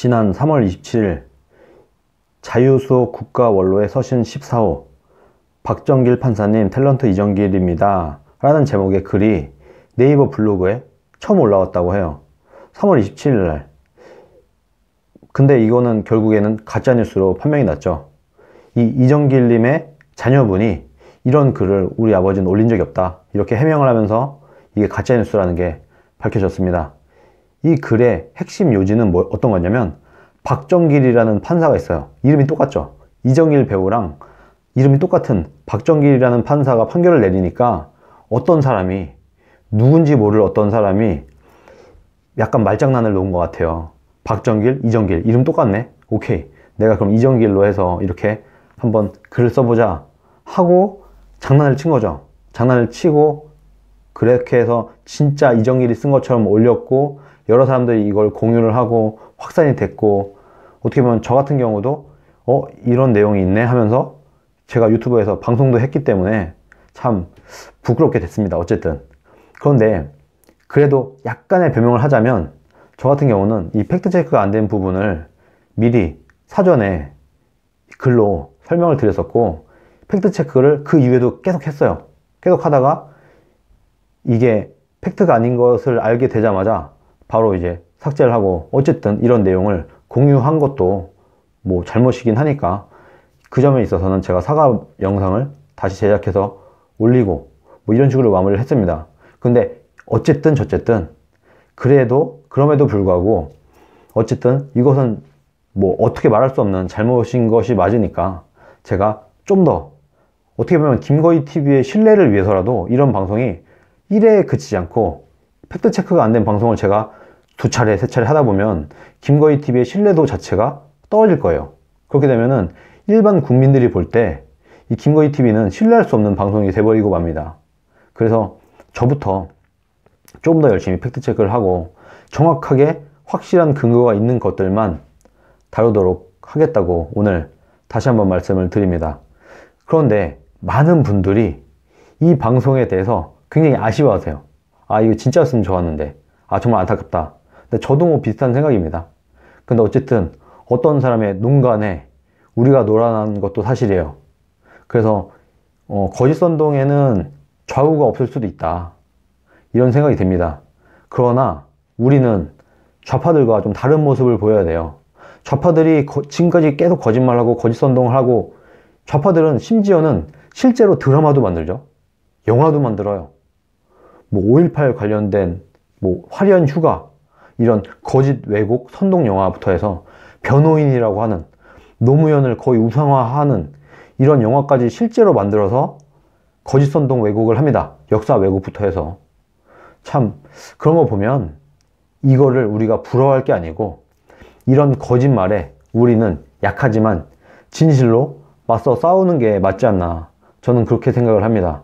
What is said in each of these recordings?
지난 3월 27일 자유수호 국가원로의 서신 14호 박정길 판사님 탤런트 이정길입니다 라는 제목의 글이 네이버 블로그에 처음 올라왔다고 해요. 3월 27일 날. 근데 이거는 결국에는 가짜뉴스로 판명이 났죠. 이 이정길님의 자녀분이 이런 글을 우리 아버지는 올린 적이 없다 이렇게 해명을 하면서 이게 가짜뉴스라는 게 밝혀졌습니다. 이 글의 핵심 요지는 어떤 거냐면 박정길이라는 판사가 있어요. 이름이 똑같죠. 이정길 배우랑 이름이 똑같은 박정길이라는 판사가 판결을 내리니까 어떤 사람이, 누군지 모를 어떤 사람이 약간 말장난을 놓은 것 같아요. 박정길, 이정길 이름 똑같네? 오케이, 내가 그럼 이정길로 해서 이렇게 한번 글을 써보자 하고 장난을 친 거죠. 장난을 치고 그렇게 해서 진짜 이정길이 쓴 것처럼 올렸고 여러 사람들이 이걸 공유를 하고 확산이 됐고, 어떻게 보면 저 같은 경우도 이런 내용이 있네 하면서 제가 유튜브에서 방송도 했기 때문에 참 부끄럽게 됐습니다. 어쨌든. 그런데 그래도 약간의 변명을 하자면 저 같은 경우는 이 팩트체크가 안 된 부분을 미리 사전에 글로 설명을 드렸었고, 팩트체크를 그 이후에도 계속 했어요. 계속 하다가 이게 팩트가 아닌 것을 알게 되자마자 바로 이제 삭제를 하고, 어쨌든 이런 내용을 공유한 것도 뭐 잘못이긴 하니까 그 점에 있어서는 제가 사과 영상을 다시 제작해서 올리고 뭐 이런 식으로 마무리를 했습니다. 근데 어쨌든 저쨌든 그럼에도 불구하고 어쨌든 이것은 뭐 어떻게 말할 수 없는 잘못인 것이 맞으니까 제가 좀 더 어떻게 보면 김거희 TV의 신뢰를 위해서라도 이런 방송이 1회에 그치지 않고 팩트체크가 안 된 방송을 제가 2차례, 3차례 하다 보면 김거희 TV의 신뢰도 자체가 떨어질 거예요. 그렇게 되면은 일반 국민들이 볼 때 이 김거희 TV는 신뢰할 수 없는 방송이 돼버리고 맙니다. 그래서 저부터 좀 더 열심히 팩트체크를 하고 정확하게 확실한 근거가 있는 것들만 다루도록 하겠다고 오늘 다시 한번 말씀을 드립니다. 그런데 많은 분들이 이 방송에 대해서 굉장히 아쉬워하세요. 아, 이거 진짜였으면 좋았는데, 아, 정말 안타깝다. 근데 저도 뭐 비슷한 생각입니다. 근데 어쨌든 어떤 사람의 농간에 우리가 놀아난 것도 사실이에요. 그래서 거짓선동에는 좌우가 없을 수도 있다 이런 생각이 듭니다. 그러나 우리는 좌파들과 좀 다른 모습을 보여야 돼요. 좌파들이 지금까지 계속 거짓말하고 거짓선동을 하고, 좌파들은 심지어는 실제로 드라마도 만들죠. 영화도 만들어요. 뭐 5.18 관련된 뭐 화려한 휴가, 이런 거짓 왜곡 선동 영화부터 해서 변호인이라고 하는, 노무현을 거의 우상화하는 이런 영화까지 실제로 만들어서 거짓 선동 왜곡을 합니다. 역사 왜곡부터 해서. 참 그런 거 보면 이거를 우리가 부러워할 게 아니고, 이런 거짓말에 우리는 약하지만 진실로 맞서 싸우는 게 맞지 않나, 저는 그렇게 생각을 합니다.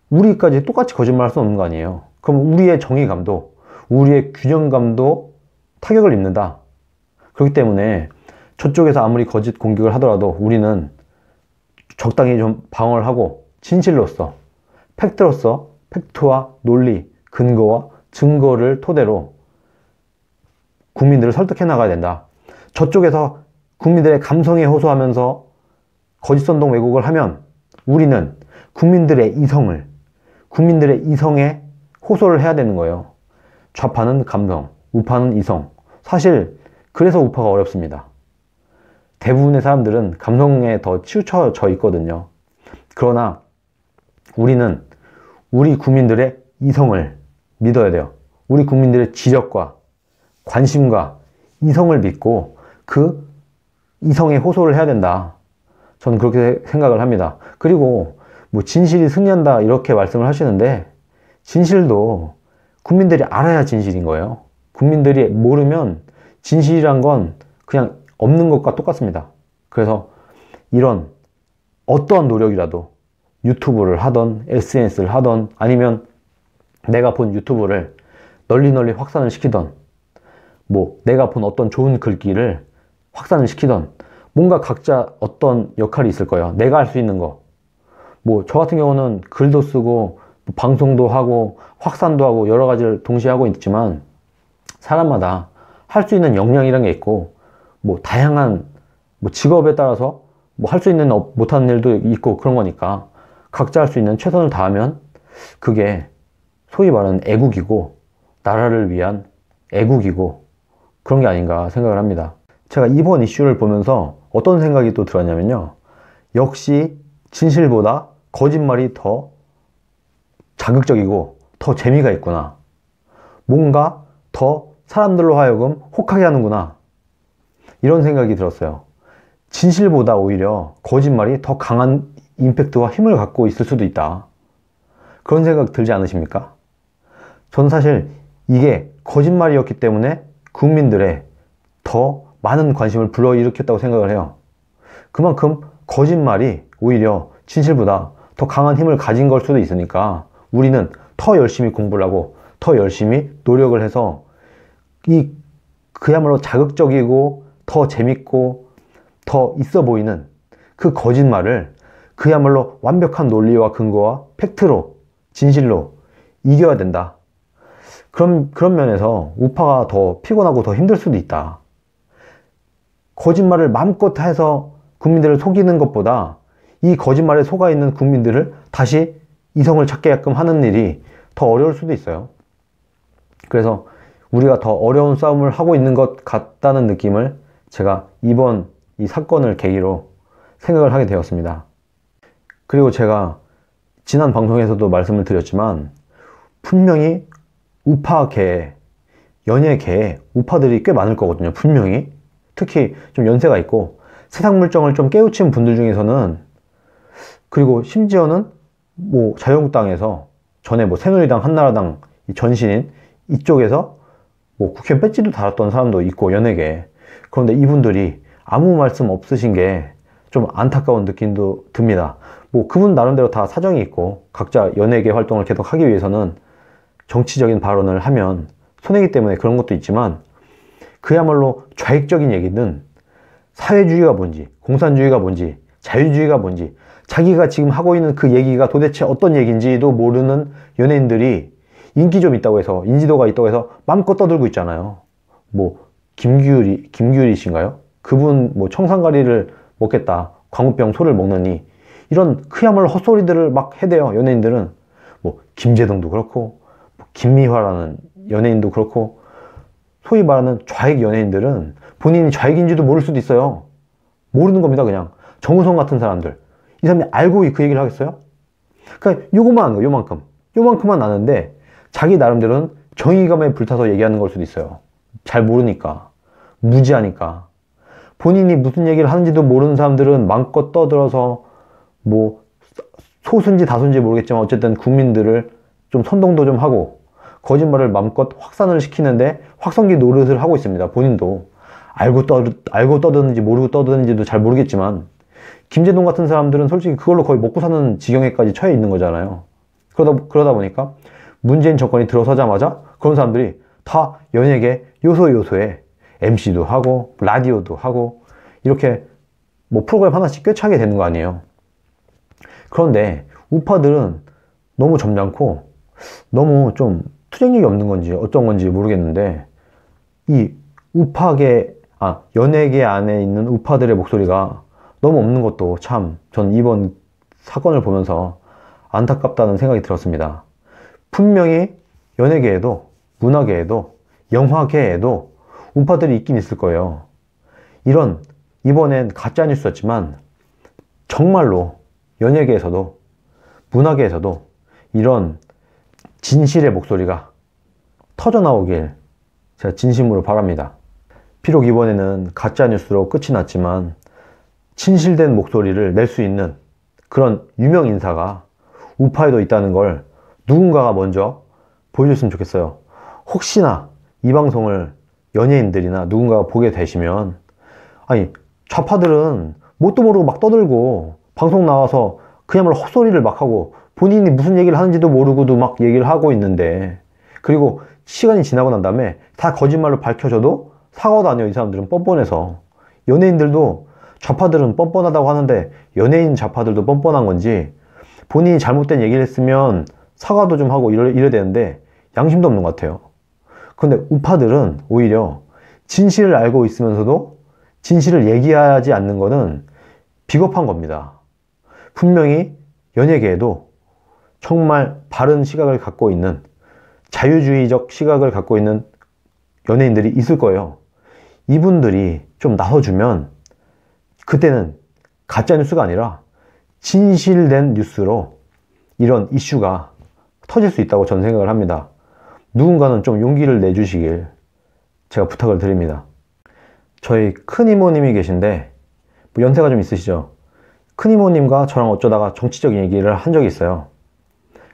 우리까지 똑같이 거짓말할 수 없는 거 아니에요. 그럼 우리의 정의감도, 우리의 균형감도 타격을 입는다. 그렇기 때문에 저쪽에서 아무리 거짓 공격을 하더라도 우리는 적당히 좀 방어를 하고 진실로서, 팩트로서, 팩트와 논리, 근거와 증거를 토대로 국민들을 설득해 나가야 된다. 저쪽에서 국민들의 감성에 호소하면서 거짓선동 왜곡을 하면 우리는 국민들의 이성에 호소를 해야 되는 거예요. 좌파는 감성, 우파는 이성. 사실 그래서 우파가 어렵습니다. 대부분의 사람들은 감성에 더 치우쳐져 있거든요. 그러나 우리는 우리 국민들의 이성을 믿어야 돼요. 우리 국민들의 지력과 관심과 이성을 믿고 그 이성에 호소를 해야 된다. 저는 그렇게 생각을 합니다. 그리고 뭐 진실이 승리한다 이렇게 말씀을 하시는데, 진실도 국민들이 알아야 진실인 거예요. 국민들이 모르면 진실이란 건 그냥 없는 것과 똑같습니다. 그래서 이런 어떠한 노력이라도 유튜브를 하던 SNS를 하던, 아니면 내가 본 유튜브를 널리 확산을 시키던, 뭐 내가 본 어떤 좋은 글귀를 확산을 시키던, 뭔가 각자 어떤 역할이 있을 거예요. 내가 할 수 있는 거. 뭐 저 같은 경우는 글도 쓰고 방송도 하고 확산도 하고 여러 가지를 동시에 하고 있지만, 사람마다 할 수 있는 역량이란 게 있고, 뭐 다양한 뭐 직업에 따라서 뭐 할 수 있는 못하는 일도 있고 그런 거니까 각자 할 수 있는 최선을 다하면 그게 소위 말하는 애국이고 나라를 위한 애국이고 그런 게 아닌가 생각을 합니다. 제가 이번 이슈를 보면서 어떤 생각이 또 들었냐면요. 역시 진실보다 거짓말이 더 자극적이고 더 재미가 있구나. 뭔가 더 사람들로 하여금 혹하게 하는구나. 이런 생각이 들었어요. 진실보다 오히려 거짓말이 더 강한 임팩트와 힘을 갖고 있을 수도 있다. 그런 생각 들지 않으십니까? 저는 사실 이게 거짓말이었기 때문에 국민들의 더 많은 관심을 불러일으켰다고 생각을 해요. 그만큼 거짓말이 오히려 진실보다 더 강한 힘을 가진 걸 수도 있으니까 우리는 더 열심히 공부를 하고 더 열심히 노력을 해서 이 그야말로 자극적이고 더 재밌고 더 있어 보이는 그 거짓말을 그야말로 완벽한 논리와 근거와 팩트로 진실로 이겨야 된다. 그런 면에서 우파가 더 피곤하고 더 힘들 수도 있다. 거짓말을 마음껏 해서 국민들을 속이는 것보다 이 거짓말에 속아 있는 국민들을 다시 이성을 찾게끔 하는 일이 더 어려울 수도 있어요. 그래서 우리가 더 어려운 싸움을 하고 있는 것 같다는 느낌을 제가 이번 이 사건을 계기로 생각을 하게 되었습니다. 그리고 제가 지난 방송에서도 말씀을 드렸지만 분명히 우파계에, 연예계에 우파들이 꽤 많을 거거든요. 분명히. 특히 좀 연세가 있고 세상 물정을 좀 깨우친 분들 중에서는, 그리고 심지어는 뭐 자유한국당에서 전에 뭐 새누리당, 한나라당 전신인 이쪽에서 뭐 국회 배지도 달았던 사람도 있고 연예계에. 그런데 이분들이 아무 말씀 없으신 게 좀 안타까운 느낌도 듭니다. 뭐 그분 나름대로 다 사정이 있고 각자 연예계 활동을 계속 하기 위해서는 정치적인 발언을 하면 손해기 때문에 그런 것도 있지만, 그야말로 좌익적인 얘기는 사회주의가 뭔지, 공산주의가 뭔지, 자유주의가 뭔지, 자기가 지금 하고 있는 그 얘기가 도대체 어떤 얘기인지도 모르는 연예인들이 인기 좀 있다고 해서, 인지도가 있다고 해서 마음껏 떠들고 있잖아요. 뭐 김규리 씨인가요? 그분 뭐 청산가리를 먹겠다, 광우병 소를 먹느니, 이런 그야말로 헛소리들을 막 해대요. 연예인들은 뭐 김재동도 그렇고 김미화라는 연예인도 그렇고, 소위 말하는 좌익 연예인들은 본인이 좌익인지도 모를 수도 있어요. 모르는 겁니다. 그냥 정우성 같은 사람들, 이 사람이 알고 그 얘기를 하겠어요? 그러니까 요거만 아는 거예요. 요만큼만 아는데 자기 나름대로는 정의감에 불타서 얘기하는 걸 수도 있어요. 잘 모르니까, 무지하니까. 본인이 무슨 얘기를 하는지도 모르는 사람들은 마음껏 떠들어서 뭐 소수인지 다수인지 모르겠지만 어쨌든 국민들을 좀 선동도 좀 하고 거짓말을 마음껏 확산을 시키는데 확성기 노릇을 하고 있습니다. 본인도 알고 떠드는지 모르고 떠드는지도 잘 모르겠지만, 김재동 같은 사람들은 솔직히 그걸로 거의 먹고 사는 지경에까지 처해 있는 거잖아요. 그러다 보니까 문재인 정권이 들어서자마자 그런 사람들이 다 연예계 요소요소에 MC도 하고 라디오도 하고 이렇게 뭐 프로그램 하나씩 꿰차게 되는 거 아니에요. 그런데 우파들은 너무 점잖고 너무 좀 투쟁력이 없는 건지 어떤 건지 모르겠는데, 이 연예계 안에 있는 우파들의 목소리가 너무 없는 것도 참 전 이번 사건을 보면서 안타깝다는 생각이 들었습니다. 분명히 연예계에도 문화계에도 영화계에도 우파들이 있긴 있을 거예요. 이번엔 가짜뉴스였지만 정말로 연예계에서도 문화계에서도 이런 진실의 목소리가 터져나오길 제가 진심으로 바랍니다. 비록 이번에는 가짜뉴스로 끝이 났지만 진실된 목소리를 낼 수 있는 그런 유명 인사가 우파에도 있다는 걸 누군가가 먼저 보여줬으면 좋겠어요. 혹시나 이 방송을 연예인들이나 누군가가 보게 되시면, 아니 좌파들은 뭣도 모르고 막 떠들고 방송 나와서 그야말로 헛소리를 막 하고 본인이 무슨 얘기를 하는지도 모르고도 막 얘기를 하고 있는데, 그리고 시간이 지나고 난 다음에 다 거짓말로 밝혀져도 사과도 안 해요. 이 사람들은 뻔뻔해서. 연예인들도 좌파들은 뻔뻔하다고 하는데 연예인 좌파들도 뻔뻔한 건지, 본인이 잘못된 얘기를 했으면 사과도 좀 하고 이래야 되는데 양심도 없는 것 같아요. 근데 우파들은 오히려 진실을 알고 있으면서도 진실을 얘기하지 않는 것은 비겁한 겁니다. 분명히 연예계에도 정말 바른 시각을 갖고 있는, 자유주의적 시각을 갖고 있는 연예인들이 있을 거예요. 이분들이 좀 나서주면 그때는 가짜뉴스가 아니라 진실된 뉴스로 이런 이슈가 터질 수 있다고 저는 생각을 합니다. 누군가는 좀 용기를 내주시길 제가 부탁을 드립니다. 저희 큰 이모님이 계신데 뭐 연세가 좀 있으시죠? 큰 이모님과 저랑 어쩌다가 정치적인 얘기를 한 적이 있어요.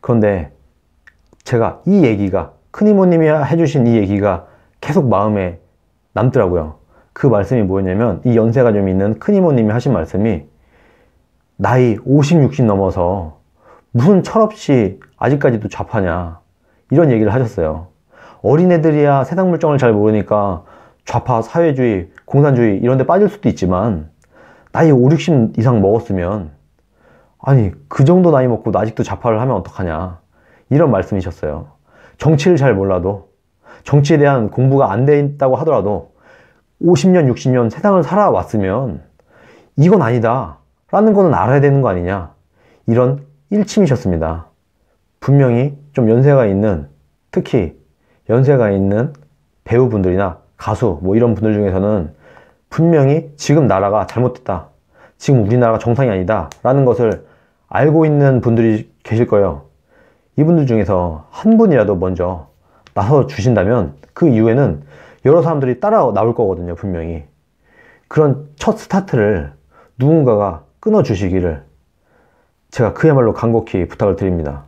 그런데 제가 이 얘기가, 큰 이모님이 해주신 이 얘기가 계속 마음에 남더라고요. 그 말씀이 뭐였냐면, 이 연세가 좀 있는 큰 이모님이 하신 말씀이, 나이 50, 60 넘어서 무슨 철없이 아직까지도 좌파냐, 이런 얘기를 하셨어요. 어린애들이야 세상 물정을 잘 모르니까 좌파, 사회주의, 공산주의 이런 데 빠질 수도 있지만 나이 5, 60 이상 먹었으면, 아니 그 정도 나이 먹고 아직도 좌파를 하면 어떡하냐, 이런 말씀이셨어요. 정치를 잘 몰라도, 정치에 대한 공부가 안 돼 있다고 하더라도 50년, 60년 세상을 살아왔으면 이건 아니다 라는 거는 알아야 되는 거 아니냐, 이런 일침이셨습니다. 분명히 좀 연세가 있는, 특히 연세가 있는 배우분들이나 가수 뭐 이런 분들 중에서는 분명히 지금 나라가 잘못됐다, 지금 우리나라가 정상이 아니다 라는 것을 알고 있는 분들이 계실 거예요. 이분들 중에서 한 분이라도 먼저 나서 주신다면 그 이후에는 여러 사람들이 따라 나올 거거든요. 분명히. 그런 첫 스타트를 누군가가 끊어 주시기를 제가 그야말로 간곡히 부탁을 드립니다.